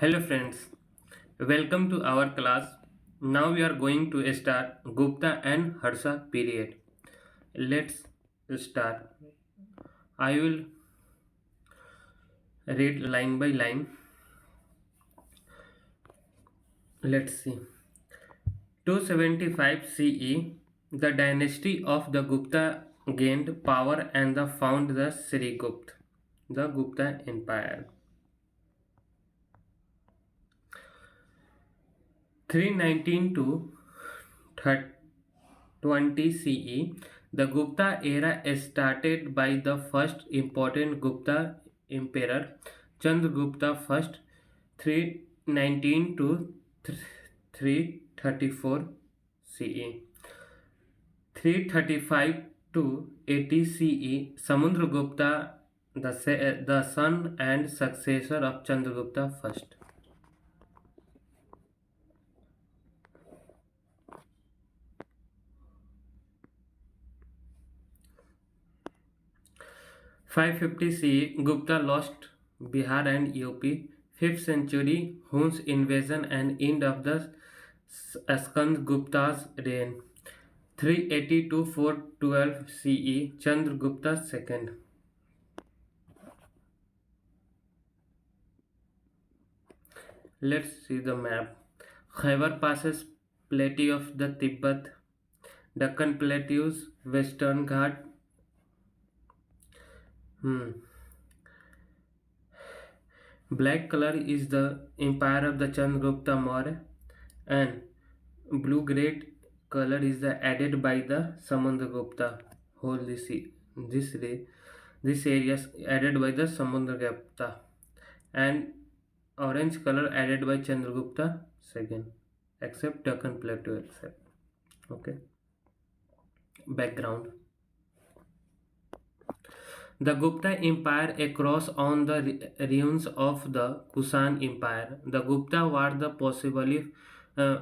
Hello friends, welcome to our class. Now we are going to start Gupta and Harsha period. Let's start. I will read line by line. Let's see. 275 CE, the dynasty of the Gupta gained power and found the Sri Gupta, the Gupta Empire. 319 to 20 CE, the Gupta era is started by the first important Gupta emperor, Chandragupta I, 319 to 334 CE. 335 to 80 CE, Samudragupta, the son and successor of Chandragupta I. 550 CE, Gupta lost Bihar and UP. 5th century, Hun's invasion and end of the Skand Gupta's reign. 380 to 412 CE, Chandragupta II. Let's see the map. Khyber passes plateau of the Tibet, Deccan plateaus, Western Ghat. Black color is the empire of the Chandragupta Maurya, and blue grey color is the added by the Samudragupta. Whole this ray, this area is added by the Samudragupta, and orange color added by Chandragupta second, except Deccan Plateau except. Okay. Background. The Gupta Empire across on the ruins of the Kusan Empire. The Gupta were the possibly uh,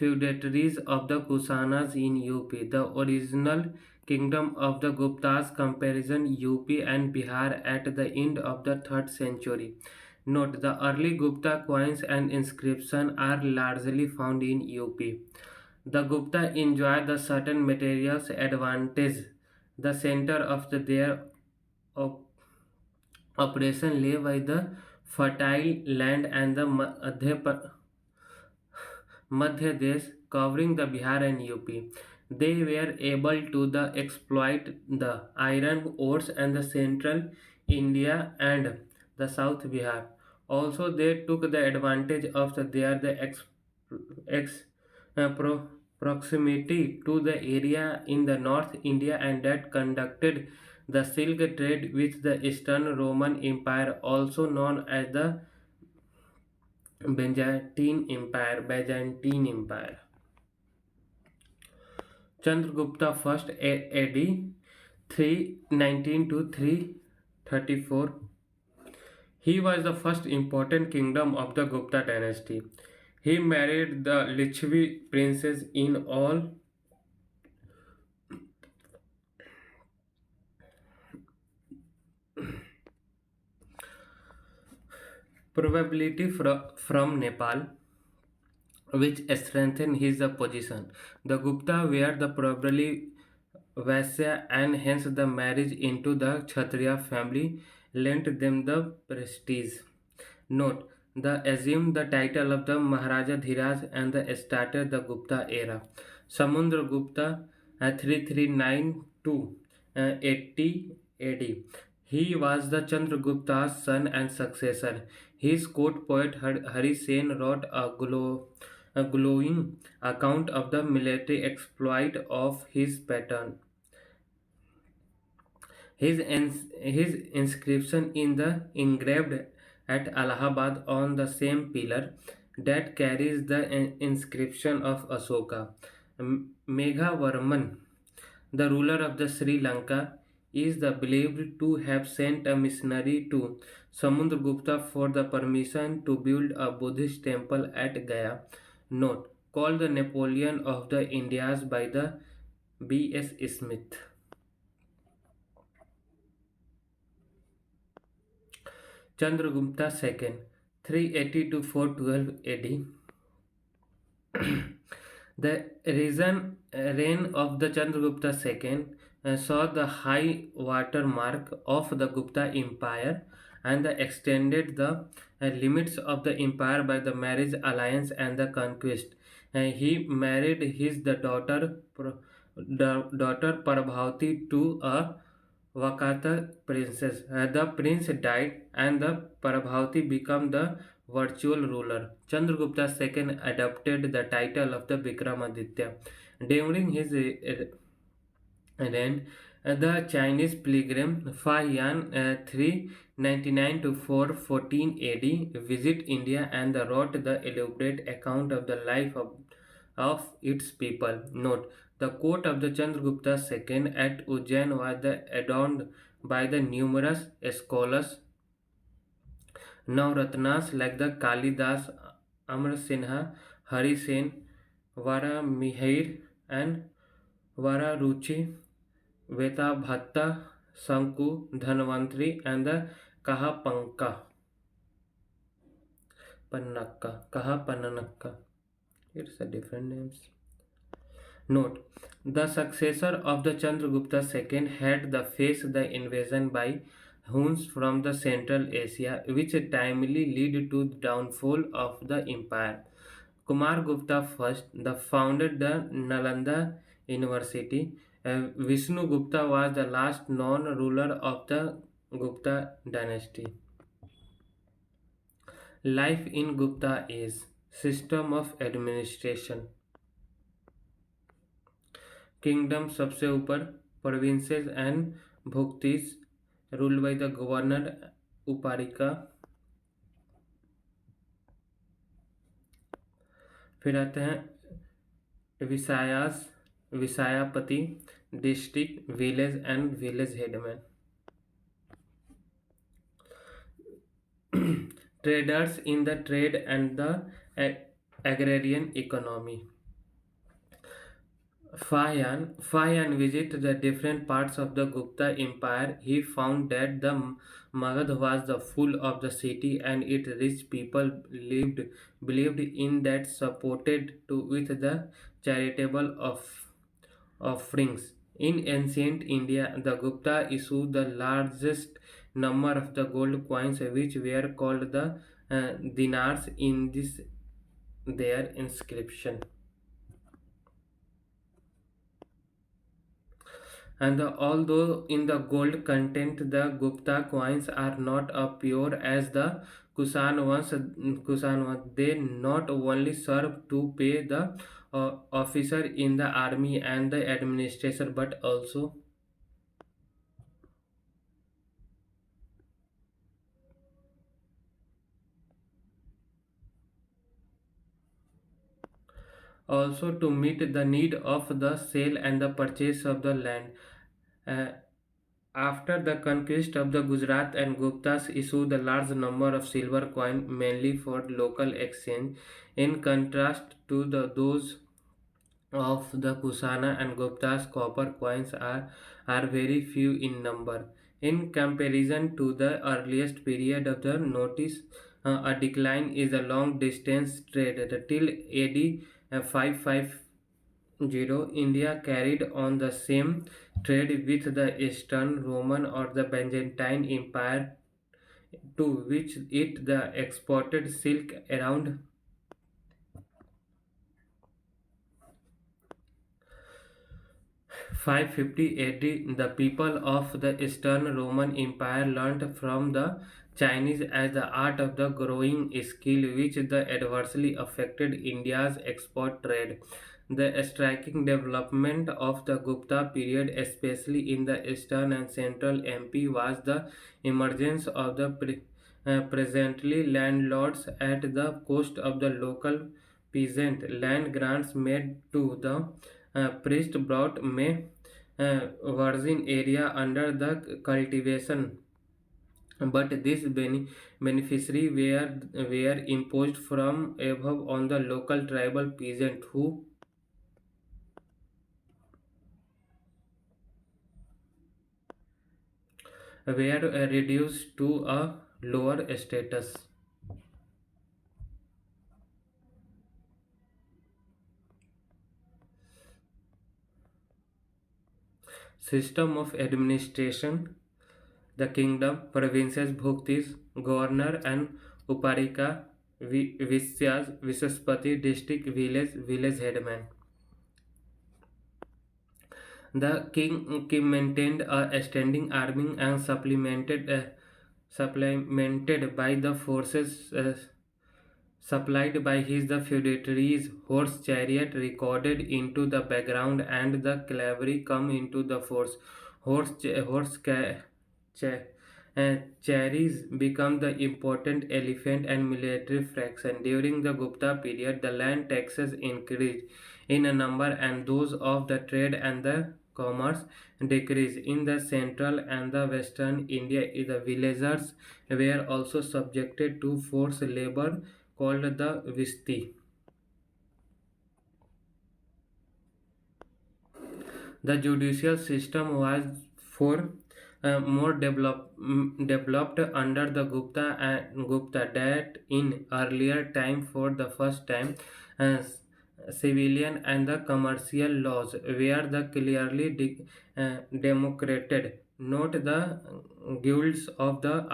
feudatories of the Kusanas in UP. The original kingdom of the Guptas comparison UP and Bihar at the end of the 3rd century. Note, the early Gupta coins and inscriptions are largely found in UP. The Gupta enjoyed the certain materials advantage. The center of their op- operation lay by the fertile land and the Madhya Desh covering the Bihar and UP. They were able to exploit the iron ores and the central India and the South Bihar. Also, they took the advantage of ex, proximity to the area in the North India and that conducted the silk trade with the Eastern Roman Empire, also known as the Byzantine Empire. Chandragupta first AD 319 to 334. He was the first important kingdom of the Gupta dynasty. He married the Lichvi princess in all probability from Nepal, which strengthened his position. The Gupta were the probably Vaisya, and hence the marriage into the Kshatriya family lent them the prestige. Note, the assumed the title of the Maharaja Dhiraj and started the Gupta era. Samudra Gupta 339 to 80 AD. He was the Chandragupta's son and successor. His court poet Hari Sen wrote a glowing account of the military exploit of his patron. His inscription in the engraved at Allahabad on the same pillar that carries the inscription of Asoka. Meghavarman, the ruler of the Sri Lanka, is the believed to have sent a missionary to Samudragupta for the permission to build a Buddhist temple at Gaya. Note, called the Napoleon of the Indias by the B.S. Smith. Chandragupta II, 380 to 412 AD. The reign of the Chandragupta II saw the high water mark of the Gupta Empire and extended the limits of the empire by the marriage alliance and the conquest. He married his daughter Prabhavati to a Vakata princess. The prince died and the Prabhavati became the virtual ruler. Chandragupta II adopted the title of the Vikramaditya. During his reign, the Chinese pilgrim Fa Yan 399 to 414 AD visit India and wrote the elaborate account of the life of its people. Note: the court of the Chandragupta II at Ujjain was adorned by the numerous scholars Navratnas like the Kalidas, Amar Sinha, Hari Sen, Vara Mihair, and Vara Ruchi, Veta Bhatta, Sanku, Dhanvantri, and the Kahapanka, Kahapananakka. It's a different names. Note: the successor of the Chandragupta II had the face the invasion by Huns from the Central Asia, which timely led to the downfall of the empire. Kumar Gupta first, the founded the Nalanda University. Vishnu Gupta was the last known ruler of the Gupta dynasty. Life in Gupta is system of administration. Kingdom सबसे ऊपर, provinces and भुक्तिस ruled by the governor उपारिका. फिर आते हैं vishayas, vishayapati, district, village and village headman. Traders in the trade and the agrarian economy. Fayan visited the different parts of the Gupta Empire. He found that the Magad was the full of the city and its rich people believed in that supported to with the charitable offerings. In ancient India, the Gupta issued the largest number of the gold coins, which were called the dinars in this their inscription. And although in the gold content the Gupta coins are not as pure as the Kusan ones, they not only serve to pay the officer in the army and the administration, but also to meet the need of the sale and the purchase of the land. Uh, After the conquest of the Gujarat and Guptas issued a large number of silver coins mainly for local exchange. In contrast to those of the Kusana and Guptas, copper coins are very few in number. In comparison to the earliest period of the notice, a decline is a long distance trade. Till AD 550, India carried on the same trade with the Eastern Roman or the Byzantine Empire, to which it the exported silk around 550 AD. The people of the Eastern Roman Empire learnt from the Chinese as the art of the growing skill, which the adversely affected India's export trade. The striking development of the Gupta period, especially in the eastern and central MP, was the emergence of the presently landlords at the cost of the local peasant. Land grants made to the priest brought May virgin area under the cultivation, but these beneficiaries were imposed from above on the local tribal peasant who were reduced to a lower status. System of administration: the kingdom, provinces, bhuktis, governor and uparika, visyas, visaspati, district, village headman. The king maintained a standing army and supplemented by the forces supplied by his the feudatories. Horse chariot recorded into the background and the cavalry come into the force. Horse chariots become the important elephant and military fraction. During the Gupta period, the land taxes increased in a number and those of the trade and the commerce decreased. In the central and the western India, the villagers were also subjected to forced labor called the Visti. The judicial system was for developed under the Gupta that in earlier time for the first time uh, civilian and the commercial laws were the clearly democrated. Note the guilds of the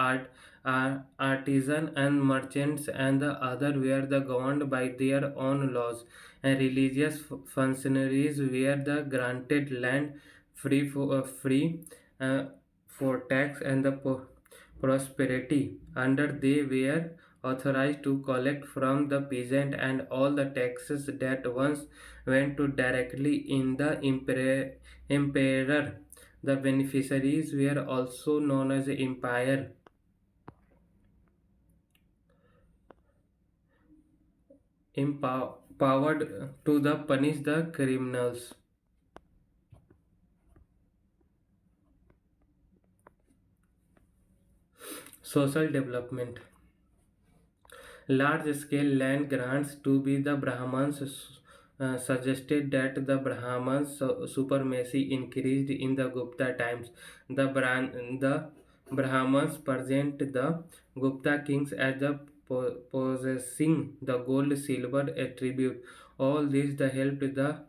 artisan and merchants and the other were the governed by their own laws, and religious functionaries were the granted land free uh, for tax and the prosperity. Under they were authorized to collect from the peasant and all the taxes that once went to directly in the emperor. The beneficiaries were also known as empire empowered to the punish the criminals. Social development: large scale land grants to be the Brahmans suggested that the Brahmans supremacy increased in the Gupta times. The Brahmans present the Gupta kings as the possessing the gold, silver attribute. All this the helped the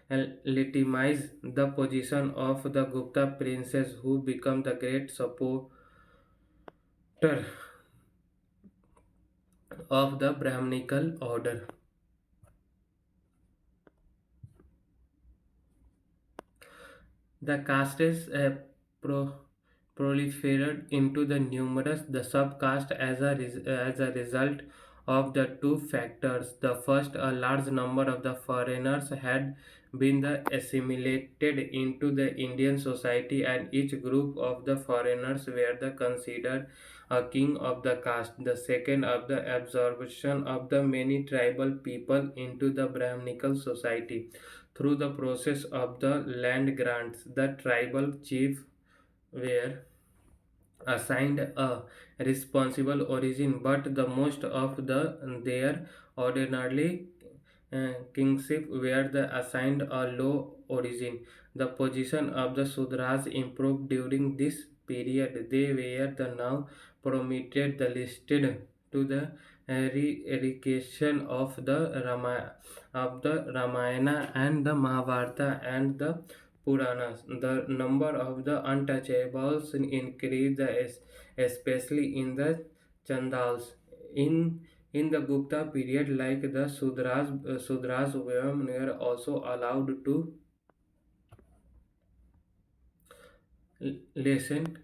legitimize the position of the Gupta princes who become the great supporter of the Brahminical order. The castes proliferated into the numerous the subcaste as a result of the two factors. The first, a large number of the foreigners had been the assimilated into the Indian society, and each group of the foreigners were the considered a king of the caste. The second, of the absorption of the many tribal people into the Brahminical society through the process of the land grants. The tribal chief were assigned a responsible origin, but the most of their ordinarily kingship were assigned a low origin. The position of the Sudras improved during this period. They were the now promoted the listed to the eradication of the Ramayana and the Mahabharata and the Puranas. The number of the untouchables increased, especially in the Chandals. In the Gupta period, like the Sudras women were also allowed to listen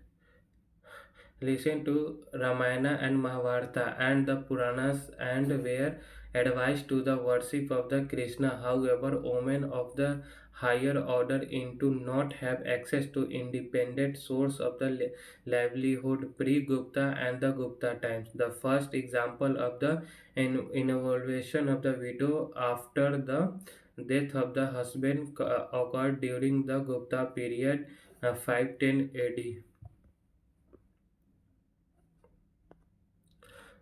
listen to Ramayana and Mahabharata and the Puranas and were advised to the worship of the Krishna. However, women of the higher order in do not have access to independent source of the livelihood pre-Gupta and the Gupta times. The first example of the innovation of the widow after the death of the husband occurred during the Gupta period 510 AD.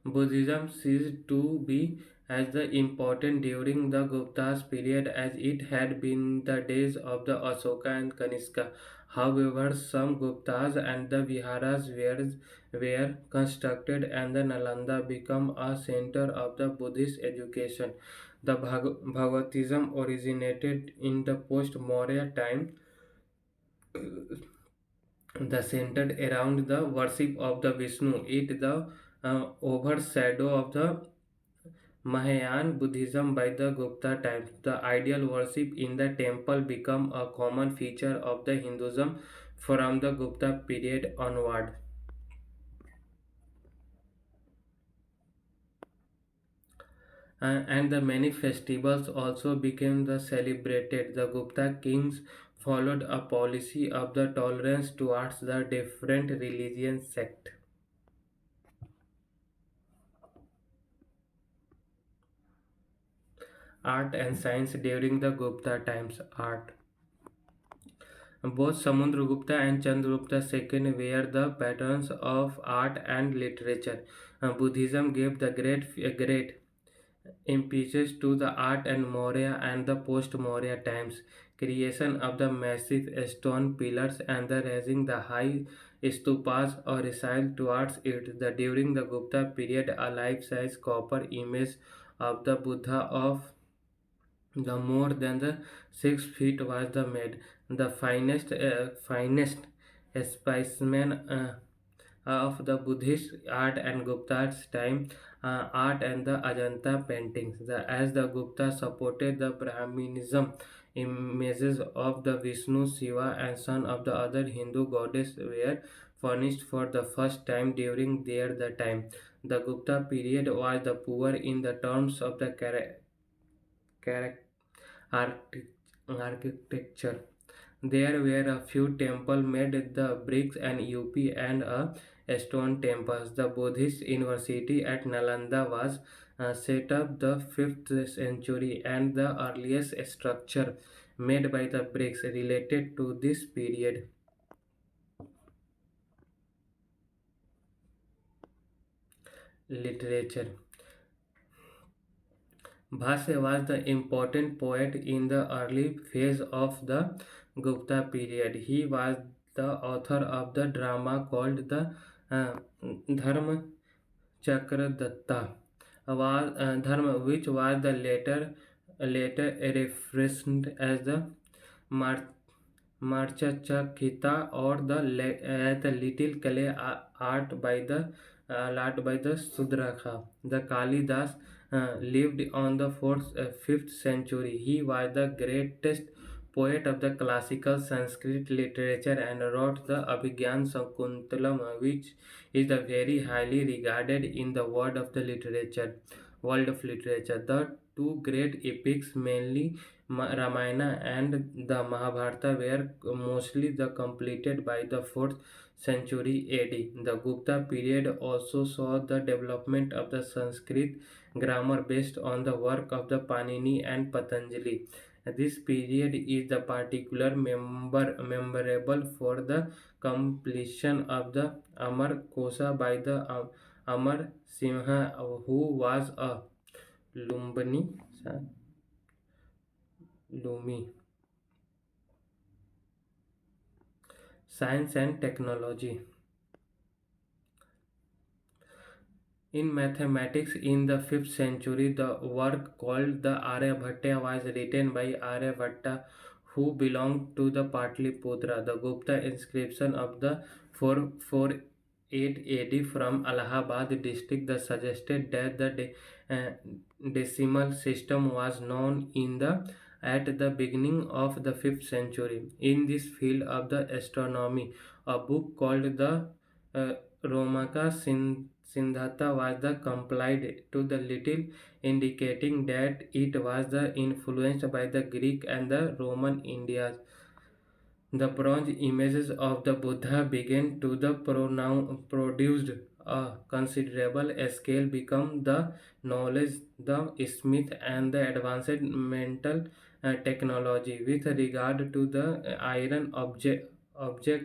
Buddhism ceased to be as the important during the Gupta's period as it had been the days of the Ashoka and Kanishka. However, some Guptas and the Viharas were constructed and the Nalanda became a center of the Buddhist education. The Bhagavatism originated in the post-Maurya time the centered around the worship of the Vishnu. It the overshadow of the Mahayana Buddhism by the Gupta times. The ideal worship in the temple became a common feature of the Hinduism from the Gupta period onward. And the many festivals also became the celebrated. The Gupta kings followed a policy of the tolerance towards the different religion sect. Art and science during the Gupta times. Art. Both Samudragupta and Chandragupta II were the patrons of art and literature. Buddhism gave the great impetus to the art and Maurya and the post-Maurya times. Creation of the massive stone pillars and the raising the high stupas or resile towards it. During the Gupta period, a life-size copper image of the Buddha of the more than the 6 feet was the made. The finest specimen of the Buddhist art and Gupta's time art and the Ajanta paintings. As the Gupta supported the Brahminism, images of the Vishnu, Shiva, and son of the other Hindu goddess were furnished for the first time during the time. The Gupta period was the poor in the terms of the character archi- architecture. There were a few temples made the bricks and UP and a stone temples. The Buddhist university at Nalanda was set up the 5th century and the earliest structure made by the bricks related to this period. Literature. Bhasya was the important poet in the early phase of the Gupta period. He was the author of the drama called the uh, Dharma Chakradatta, Dharma, which was the later referenced as the Mar- Marchachakita or the little clay art by the Sudrakha. The Kalidas lived on the 5th century. He was the greatest poet of the classical Sanskrit literature and wrote the Abhigyan Sakuntalam, which is the very highly regarded in the world of literature. The two great epics, mainly Ramayana and the Mahabharata, were mostly completed by the 4th century AD. The Gupta period also saw the development of the Sanskrit grammar based on the work of the Panini and Patanjali. This period is the memorable for the completion of the Amar Kosa by the Amar Simha, who was a Lumbini, Lumi. Science and technology. In mathematics, in the 5th century, the work called the Aryabhatta was written by Aryabhatta, who belonged to the Patliputra. The Gupta inscription of the 448 AD from Allahabad district that suggested that the uh, decimal system was known in the at the beginning of the 5th century. In this field of the astronomy, a book called the uh, Romaka Siddhartha was the complied to the little, indicating that it was the influenced by the Greek and the Roman Indias. The bronze images of the Buddha began to the produced a considerable scale, become the knowledge, the smith, and the advanced mental technology. With regard to the iron object,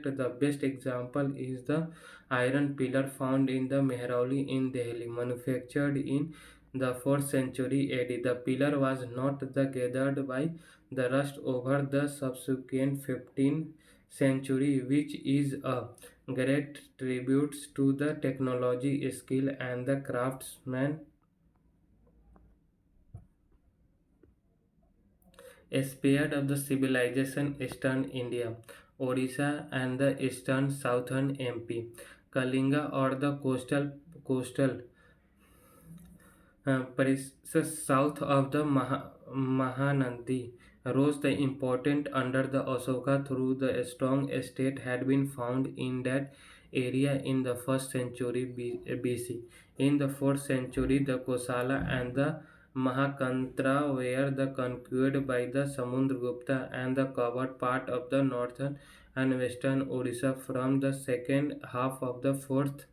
the best example is the iron pillar found in the Mehrauli in Delhi, manufactured in the 4th century AD. The pillar was not the gathered by the rust over the subsequent 15th century, which is a great tribute to the technology, skill, and the craftsman spared of the civilization Eastern India. Odisha, and the eastern southern MP. Kalinga, or the coastal parishes south of the Mahanadi, rose the important under the Asoka through the strong state had been found in that area in the 1st century BC. In the 4th century, the Kosala and the Mahakantra were the conquered by the Samundragupta and the covered part of the northern and western Odisha from the second half of the 4th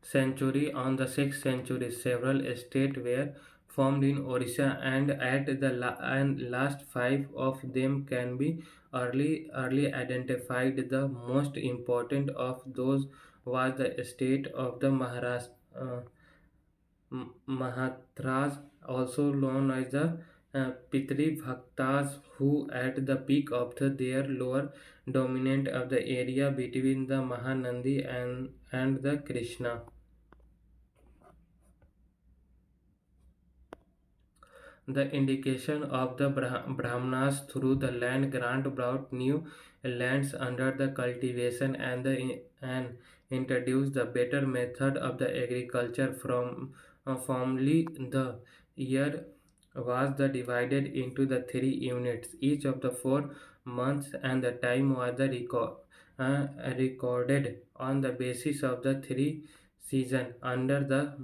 century. On the 6th century, several states were formed in Odisha, and at the last five of them can be early identified. The most important of those was the state of the Mahathras, also known as the Pitri Bhaktas, who at the peak of their lower dominant of the area between the Mahanandi and the Krishna. The indication of the Brahmanas through the land grant brought new lands under the cultivation and introduced the better method of the agriculture. Formerly the year was the divided into the three units, each of the 4 months, and the time was the recorded on the basis of the three season under the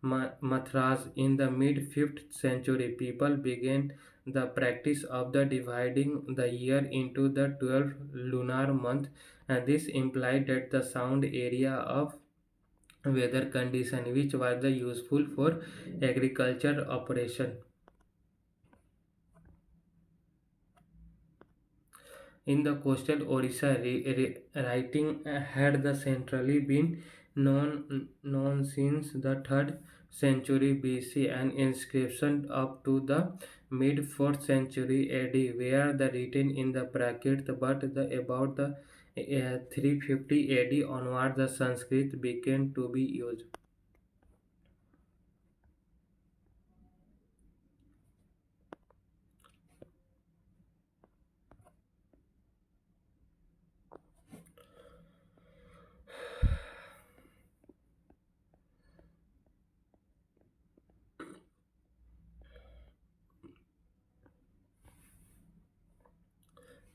Mathras. In the mid 5th century, people began the practice of the dividing the year into the 12 lunar months, and this implied that the sound area of weather condition which was the useful for agriculture operation. In the coastal Odisha, writing had the centrally been known since the 3rd century BC, and inscriptions up to the mid 4th century AD were the written in the bracket, but about the 350 AD onward the Sanskrit began to be used.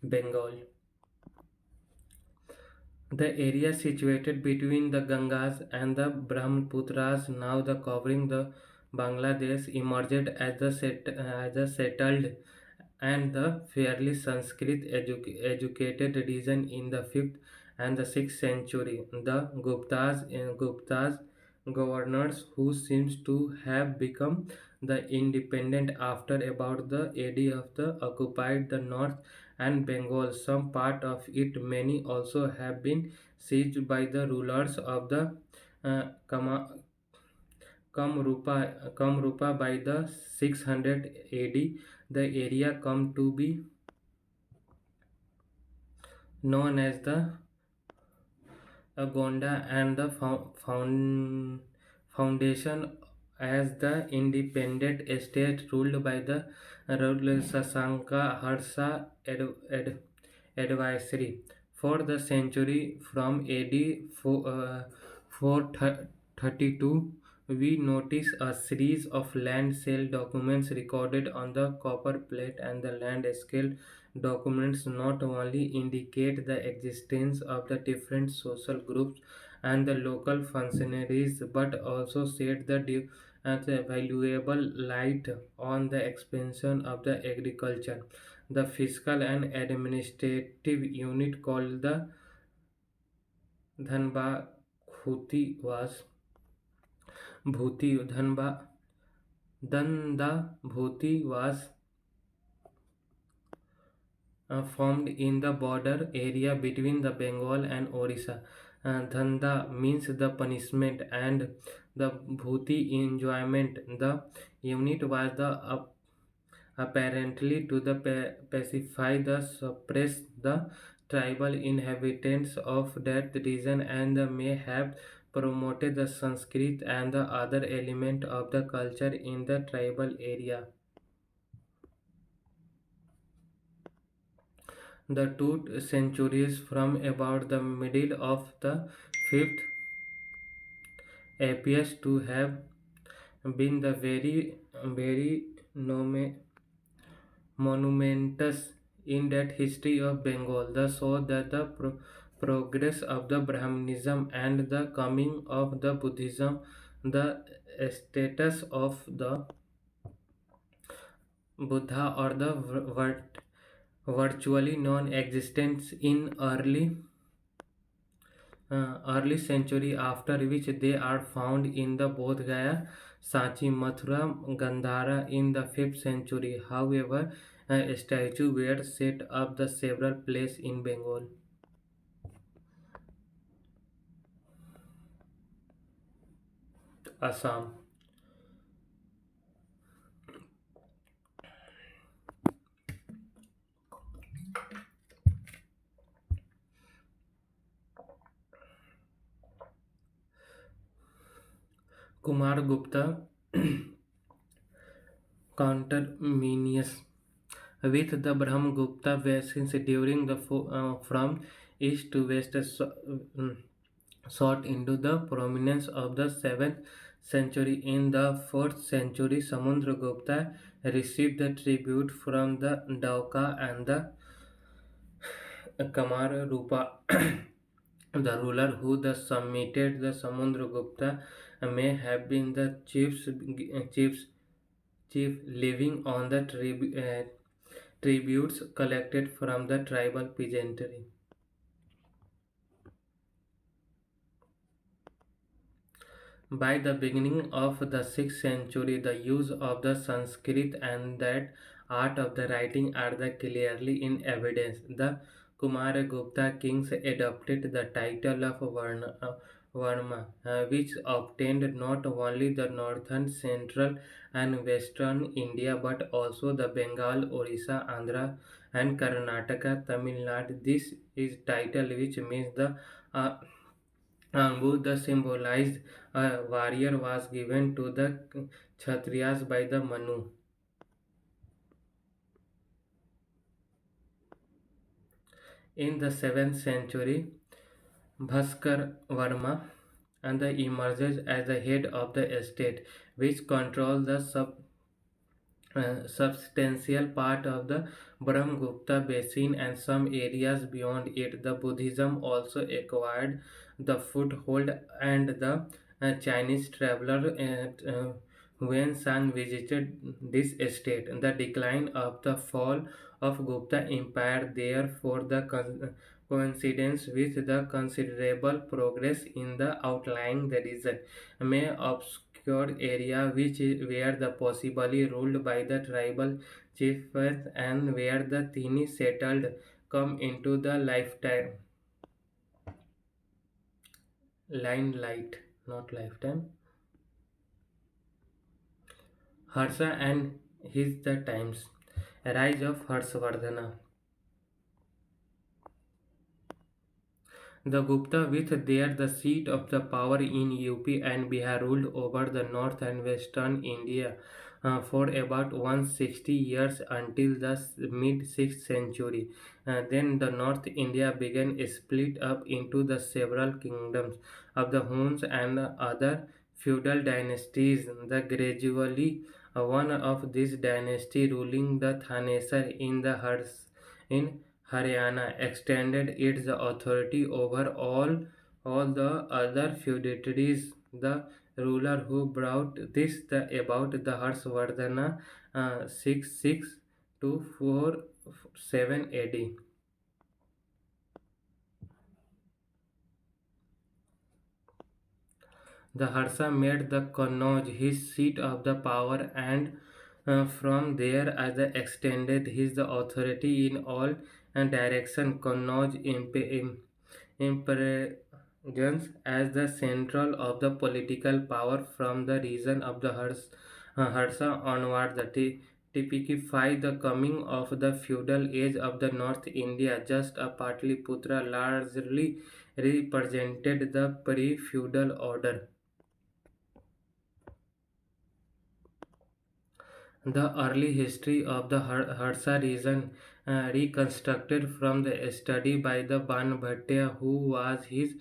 Bengal. The area situated between the Gangas and the Brahmaputras, now the covering the Bangladesh, emerged as a settled and the fairly Sanskrit educated region in the 5th and the 6th century. The Guptas governors, who seems to have become the independent after about the AD of the occupied the north and Bengal, some part of it. Many also have been seized by the rulers of the uh, Kama, Kamrupa by the 600 AD. The area come to be known as the Gonda, and the foundation as the independent state ruled by the Sasanka Harsha advisory. For the century from AD 432, we notice a series of land sale documents recorded on the copper plate, and the land scale documents not only indicate the existence of the different social groups and the local functionaries, but also shed the valuable light on the expansion of the agriculture. The fiscal and administrative unit called the Dhanba Bhuti was Bhuti Dhanba Danda Bhuti was formed in the border area between the Bengal and Orissa. Dhanda means the punishment, and the Bhuti enjoyment. The unit was the apparently to the pacify the suppress the tribal inhabitants of that region, and may have promoted the Sanskrit and the other element of the culture in the tribal area. The two centuries from about the middle of the 5th appears to have been the very monumentous in that history of Bengal. The show that the progress of the Brahmanism and the coming of the Buddhism, the status of the Buddha or the virtually non-existence in early century, after which they are found in the Bodh Gaya, Sanchi, Mathura, Gandhara in the 5th century. However, a statue were set up the several places in Bengal. Assam. Kumar Gupta conterminous with the Brahmagupta basins during the from east to west sought into the prominence of the 7th century. In the 4th century, Samudragupta received the tribute from the Dauka and the Kamara Rupa. The ruler who the submitted the Samudragupta may have been the chiefs chief living on the tributes collected from the tribal peasantry. By the beginning of the 6th century, the use of the Sanskrit and that art of the writing are the clearly in evidence. The Kumaragupta kings adopted the title of Varma, which obtained not only the northern, central, and western India but also the Bengal, Orissa, Andhra, and Karnataka, Tamil Nadu. This is title which means the uh, Buddha symbolized a warrior was given to the Kshatriyas by the Manu. In the 7th century, Bhaskar Varma and the emerges as the head of the state, which controlled the substantial part of the Brahmagupta basin and some areas beyond it. The Buddhism also acquired the foothold, and the Chinese traveler Huan Sang visited this state. The decline of the fall of Gupta Empire, therefore, the coincidence with the considerable progress in the outlying the region may obscure area which were the possibly ruled by the tribal chiefs and where the Thini settled come into the limelight, not lifetime. Harsha and his the times. Rise of Harshavardhana. The Gupta, with their the seat of the power in UP and Bihar, ruled over the north and western India for about 160 years until the mid 6th century. Then the North India began split up into the several kingdoms of the Huns and other feudal dynasties. The gradually one of these dynasty ruling the Thanesar in the in Haryana extended its authority over all the other feudatories. The ruler who brought this about the Harshavardhana 66 to 47 AD. The Harsha made the Kannauj his seat of the power, and from there as extended his authority in all direction. Kannauj emergence as the central of the political power from the region of the Harsha onward. Typify the coming of the feudal age of the North India. Just a Patliputra largely represented the pre-feudal order. The early history of the Harsha region reconstructed from the study by the Banbhatia, who was his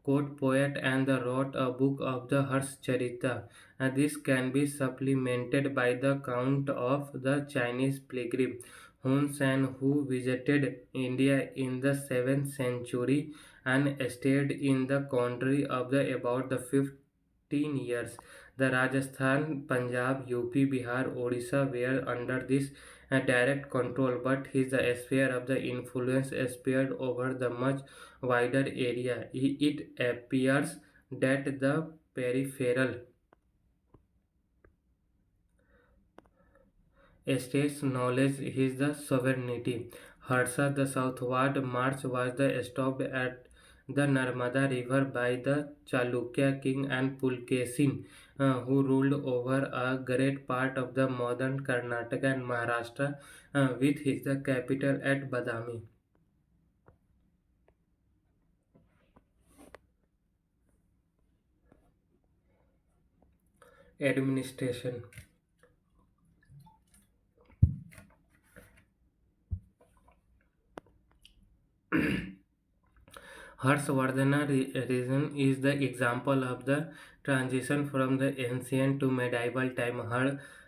court poet and wrote a book of the Harshcharita. This can be supplemented by the count of the Chinese pilgrim Hun Sen, who visited India in the 7th century and stayed in the country of the about the 15 years. The Rajasthan, Punjab, UP, Bihar, Odisha were under this direct control, but his sphere of the influence spread over the much wider area. It appears that the peripheral states knowledge is the sovereignty. Harsha, the southward march was stopped at the Narmada River by the Chalukya king and Pulkesin, who ruled over a great part of the modern Karnataka and Maharashtra, with his capital at Badami. Administration. Harshvardhana region is the example of the transition from the ancient to medieval time.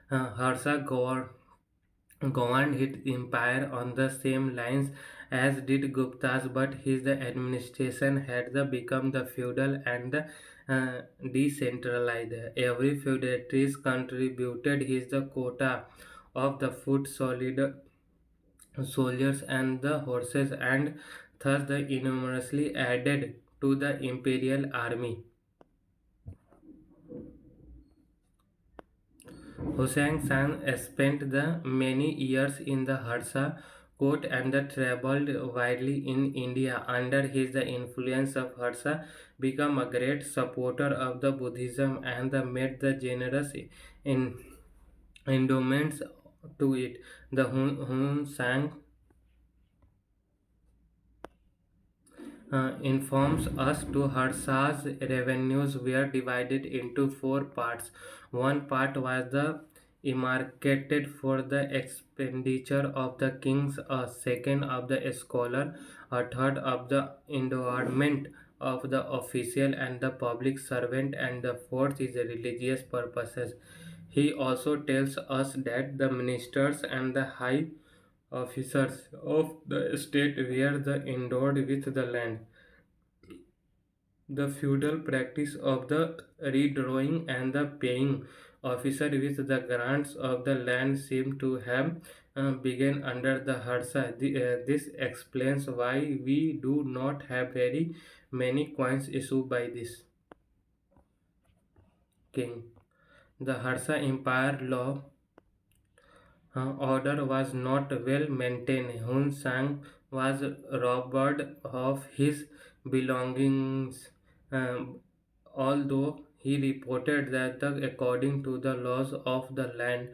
Harsha governed his empire on the same lines as did Gupta's, but his administration had become the feudal and decentralized. Every feudatory contributed his quota of the food, soldiers, and the horses, and thus enormously added to the imperial army. Hosang Sang spent the many years in the Harsha court and traveled widely in India. Under his influence of Harsha became a great supporter of the Buddhism and made the generous in endowments to it. The Hun Sang informs us to Harsha's revenues were divided into four parts. One part was the earmarked for the expenditure of the kings, a second of the scholar, a third of the endowment of the official and the public servant, and the fourth is religious purposes. He also tells us that the ministers and the high officers of the state were endowed with the land. The feudal practice of the redrawing and the paying officer with the grants of the land seem to have begun under the Harsha. This explains why we do not have very many coins issued by this king. The Harsha Empire law order was not well maintained. Hun Sang was robbed of his belongings, um, although he reported that according to the laws of the land,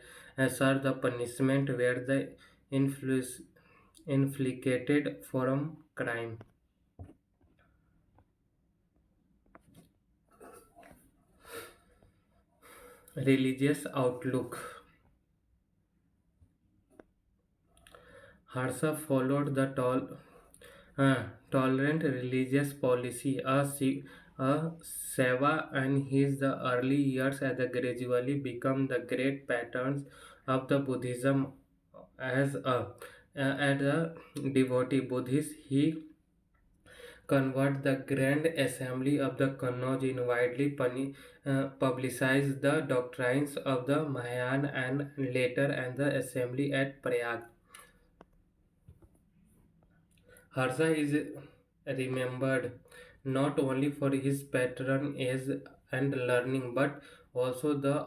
sir, the punishment were influ- inflicted from crime. Religious outlook. Harsha followed the tolerant religious policy. A Seva and his the early years had gradually become the great patterns of the Buddhism. As a devotee Buddhist, he convert the Grand Assembly of the Kannauj in widely publicized the doctrines of the Mahayana and later and the assembly at Prayag. Harsha is remembered not only for his patronage and learning but also the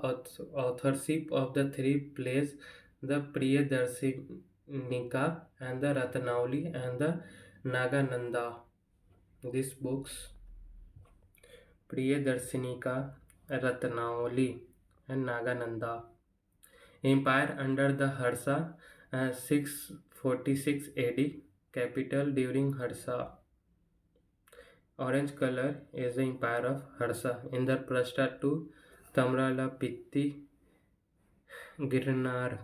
authorship of the three plays, the Priyadarshika and the Ratnavali and the Nagananda. These books, Priyadarshika, Ratnavali and Nagananda. Empire under the Harsha, 646 AD, capital during Harsha. Orange color is the empire of Harsha. Indraprastha to Tamralapiti Girnar.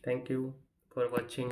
Thank you for watching.